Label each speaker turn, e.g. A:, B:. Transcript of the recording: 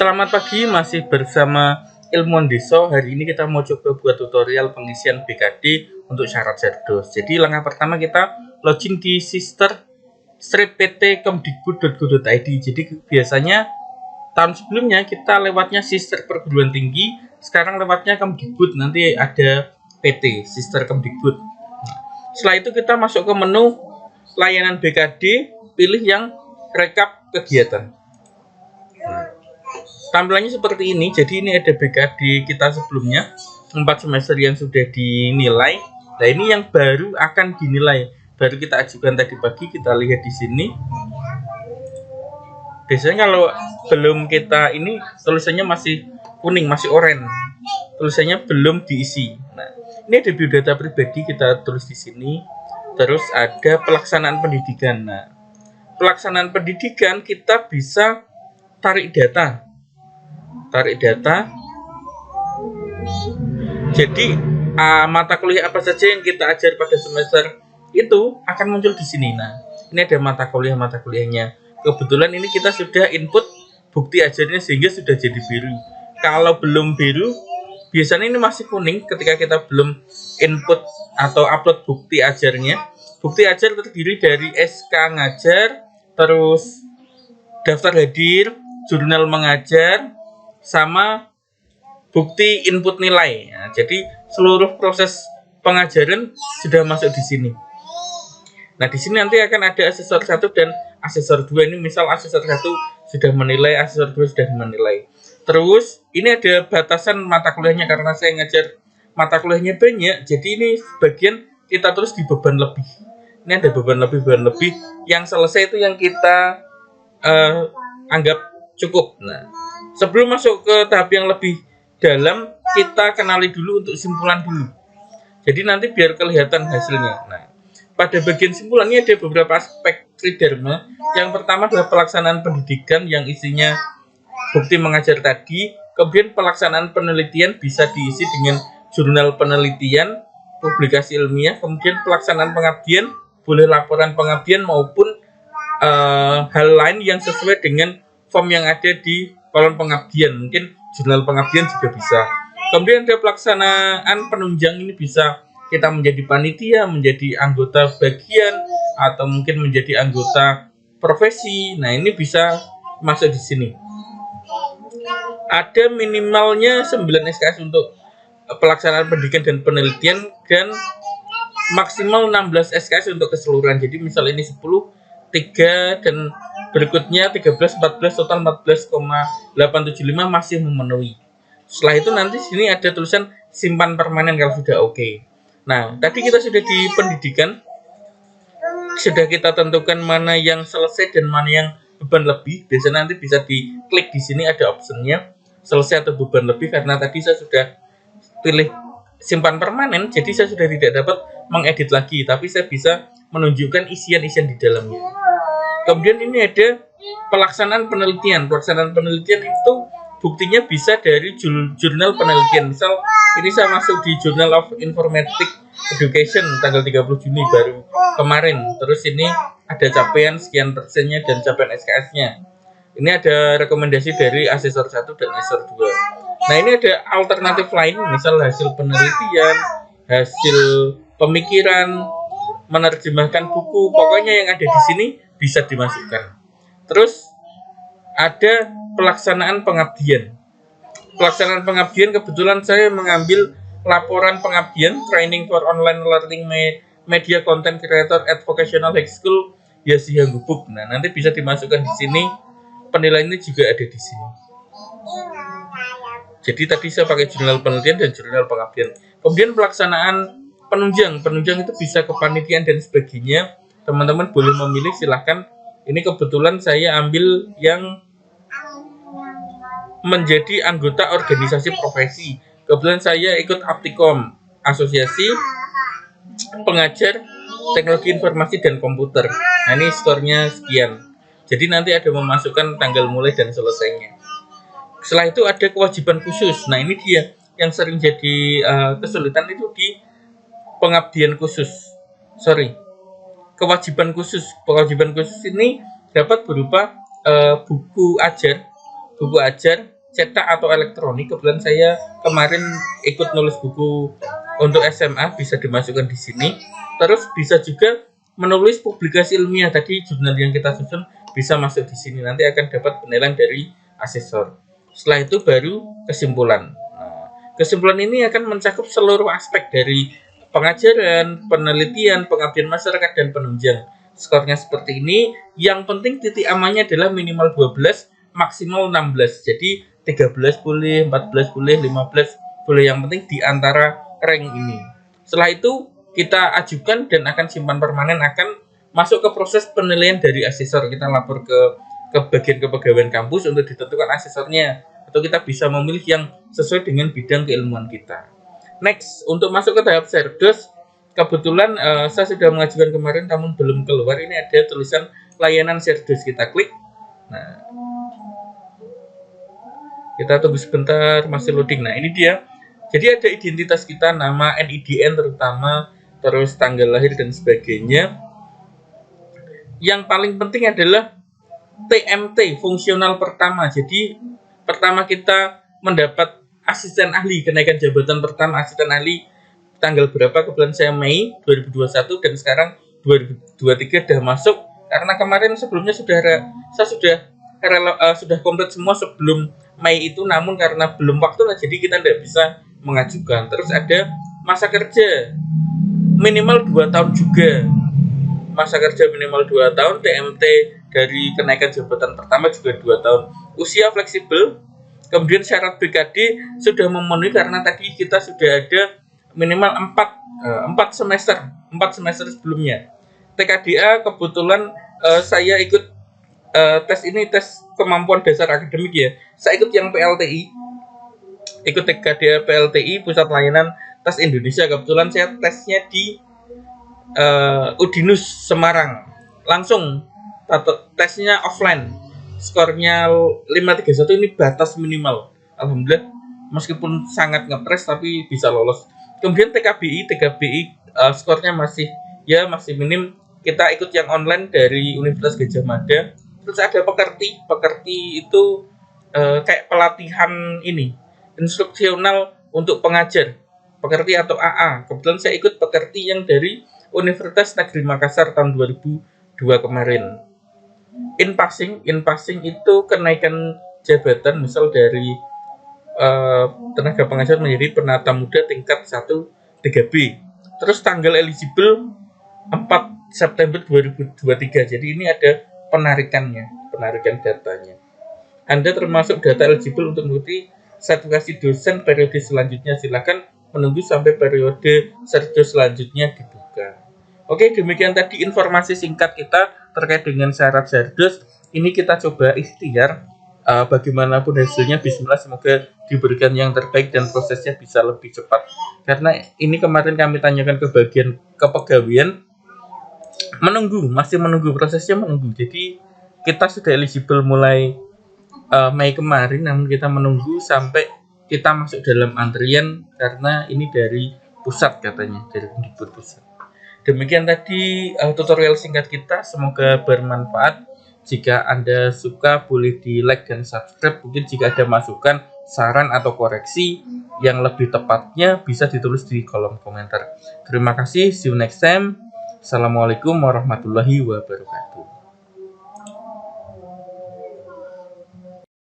A: Selamat pagi, masih bersama Ilmuwan Desa. Hari ini kita mau coba buat tutorial pengisian BKD untuk syarat Cerdos. Jadi langkah pertama kita login di sister-pt.kemdikbud.go.id. Jadi biasanya tahun sebelumnya kita lewatnya sister perguruan tinggi, sekarang lewatnya Kemdikbud, nanti ada PT, sister Kemdikbud. Setelah itu kita masuk ke menu layanan BKD, pilih yang rekap kegiatan. Tampilannya seperti ini. Jadi ini ada BKD kita sebelumnya 4 semester yang sudah dinilai. Nah, ini yang baru akan dinilai, baru kita ajukan tadi pagi. Kita lihat di sini. Biasanya kalau belum kita ini tulisannya masih kuning, masih oranye. Tulisannya belum diisi. Nah, ini ada biodata pribadi, kita tulis di sini. Terus ada pelaksanaan pendidikan. Nah, pelaksanaan pendidikan kita bisa tarik data. Jadi mata kuliah apa saja yang kita ajar pada semester itu akan muncul di sini. Nah, ini ada mata kuliahnya. Kebetulan ini kita sudah input bukti ajarnya sehingga sudah jadi biru. Kalau belum biru, biasanya ini masih kuning ketika kita belum input atau upload bukti ajarnya. Bukti ajar terdiri dari SK ngajar, terus daftar hadir, jurnal mengajar, sama bukti input nilai. Nah, jadi seluruh proses pengajaran sudah masuk di sini. Nah, di sini nanti akan ada asesor 1 dan asesor 2. Ini misal asesor 1 sudah menilai, asesor 2 sudah menilai. Terus ini ada batasan mata kuliahnya karena saya ngajar mata kuliahnya banyak. Jadi ini bagian kita tulis di beban lebih. Ini ada beban lebih yang selesai itu yang kita anggap cukup. Nah, sebelum masuk ke tahap yang lebih dalam, kita kenali dulu untuk simpulan dulu. Jadi nanti biar kelihatan hasilnya. Nah, pada bagian simpulan ini ada beberapa aspek tridharma. Yang pertama adalah pelaksanaan pendidikan yang isinya bukti mengajar tadi. Kemudian pelaksanaan penelitian bisa diisi dengan jurnal penelitian, publikasi ilmiah. Kemudian pelaksanaan pengabdian, boleh laporan pengabdian maupun hal lain yang sesuai dengan form yang ada di kolom pengabdian. Mungkin jurnal pengabdian juga bisa. Kemudian ada pelaksanaan penunjang, ini bisa kita menjadi panitia, menjadi anggota bagian, atau mungkin menjadi anggota profesi. Nah, ini bisa masuk di sini. Ada minimalnya 9 SKS untuk pelaksanaan pendidikan dan penelitian, dan maksimal 16 SKS untuk keseluruhan. Jadi misal ini 10, 3 dan berikutnya 13, 14, total 14,875 masih memenuhi. Setelah itu nanti sini ada tulisan simpan permanen kalau sudah oke. Nah, tadi kita sudah di pendidikan, sudah kita tentukan mana yang selesai dan mana yang beban lebih. Biasanya nanti bisa diklik di sini, ada optionnya selesai atau beban lebih. Karena tadi saya sudah pilih simpan permanen, jadi saya sudah tidak dapat mengedit lagi, tapi saya bisa menunjukkan isian-isian di dalamnya. Kemudian ini ada pelaksanaan penelitian. Pelaksanaan penelitian itu buktinya bisa dari jurnal penelitian. Misal ini saya masuk di Journal of Informatic Education tanggal 30 Juni baru kemarin. Terus ini ada capaian sekian persennya dan capaian SKS-nya. Ini ada rekomendasi dari asesor 1 dan asesor 2. Nah, ini ada alternatif lain, misal hasil penelitian, hasil pemikiran, menerjemahkan buku, pokoknya yang ada di sini bisa dimasukkan. Terus ada pelaksanaan pengabdian. Pelaksanaan pengabdian kebetulan saya mengambil laporan pengabdian training for online learning media content creator at vocational high school Yasiha Gubuk. Nah, nanti bisa dimasukkan di sini. Penilaiannya juga ada di sini. Jadi tadi saya pakai jurnal penelitian dan jurnal pengabdian. Kemudian pelaksanaan penunjang itu bisa kepanitiaan dan sebagainya. Teman-teman boleh memilih, silahkan. Ini kebetulan saya ambil yang menjadi anggota organisasi profesi. Kebetulan saya ikut Aptikom, Asosiasi Pengajar Teknologi Informasi dan Komputer. Nah, ini skornya sekian. Jadi nanti ada memasukkan tanggal mulai dan selesainya. Setelah itu ada kewajiban khusus. Nah, ini dia yang sering jadi kesulitan itu di pengabdian khusus. Kewajiban khusus ini dapat berupa buku buku ajar cetak atau elektronik. Kebetulan saya kemarin ikut nulis buku untuk SMA, bisa dimasukkan di sini. Terus bisa juga menulis publikasi ilmiah, tadi jurnal yang kita susun bisa masuk di sini, nanti akan dapat penilaian dari asesor. Setelah itu baru kesimpulan. Kesimpulan ini akan mencakup seluruh aspek dari pengajaran, penelitian, pengabdian masyarakat, dan penunjang. Skornya seperti ini. Yang penting titik amannya adalah minimal 12, maksimal 16. Jadi 13 boleh, 14 boleh, 15 boleh. Yang penting di antara rank ini. Setelah itu kita ajukan dan akan simpan permanen, akan masuk ke proses penilaian dari asesor. Kita lapor ke bagian kepegawaian kampus untuk ditentukan asesornya, atau kita bisa memilih yang sesuai dengan bidang keilmuan kita. Next, untuk masuk ke tahap Serdos, kebetulan saya sudah mengajukan kemarin namun belum keluar. Ini ada tulisan layanan Serdos, kita klik. Nah, kita tunggu sebentar, masih loading. Nah, ini dia. Jadi ada identitas kita, nama, NIDN terutama, terus tanggal lahir dan sebagainya. Yang paling penting adalah TMT, fungsional pertama. Jadi pertama kita mendapat asisten ahli, kenaikan jabatan pertama asisten ahli tanggal berapa, kebetulan saya Mei 2021 dan sekarang 2023 sudah masuk. Karena kemarin sebelumnya saya sudah komplit semua sebelum Mei itu, namun karena belum waktu jadi kita tidak bisa mengajukan. Terus ada masa kerja minimal 2 tahun juga. Masa kerja minimal 2 tahun, TMT dari kenaikan jabatan pertama juga 2 tahun. Usia fleksibel. Kemudian syarat BKD sudah memenuhi karena tadi kita sudah ada minimal 4 semester sebelumnya. TKDA kebetulan saya ikut tes ini, tes kemampuan dasar akademik ya. Saya ikut yang PLTI. Ikut TKDA PLTI, Pusat Layanan Tes Indonesia. Kebetulan saya tesnya di Udinus Semarang, langsung tesnya offline. Skornya 531, ini batas minimal. Alhamdulillah, meskipun sangat ngepres tapi bisa lolos. Kemudian TKBI skornya masih minim. Kita ikut yang online dari Universitas Gadjah Mada. Terus ada pekerti itu kayak pelatihan ini, instruksional untuk pengajar, pekerti atau AA. Kebetulan saya ikut pekerti yang dari Universitas Negeri Makassar tahun 2002 kemarin. In passing itu kenaikan jabatan, misal dari tenaga pengajar menjadi penata muda tingkat 1 3B. Terus tanggal eligible 4 September 2023. Jadi ini ada penarikan datanya. Anda termasuk data eligible untuk mengikuti sertifikasi dosen periode selanjutnya. Silakan menunggu sampai periode Serdos selanjutnya dibuka. Oke, demikian tadi informasi singkat kita terkait dengan syarat Serdos. Ini kita coba ikhtiar, bagaimanapun hasilnya bismillah, semoga diberikan yang terbaik dan prosesnya bisa lebih cepat. Karena ini kemarin kami tanyakan ke bagian kepegawaian, masih menunggu, prosesnya menunggu. Jadi kita sudah eligible mulai Mei kemarin, namun kita menunggu sampai kita masuk dalam antrian karena ini dari pusat, katanya dari Kemdikbud pusat. Demikian tadi tutorial singkat kita, semoga bermanfaat. Jika Anda suka boleh di like dan subscribe. Mungkin jika ada masukan, saran atau koreksi yang lebih tepatnya bisa ditulis di kolom komentar. Terima kasih, see you next time. Assalamualaikum warahmatullahi wabarakatuh.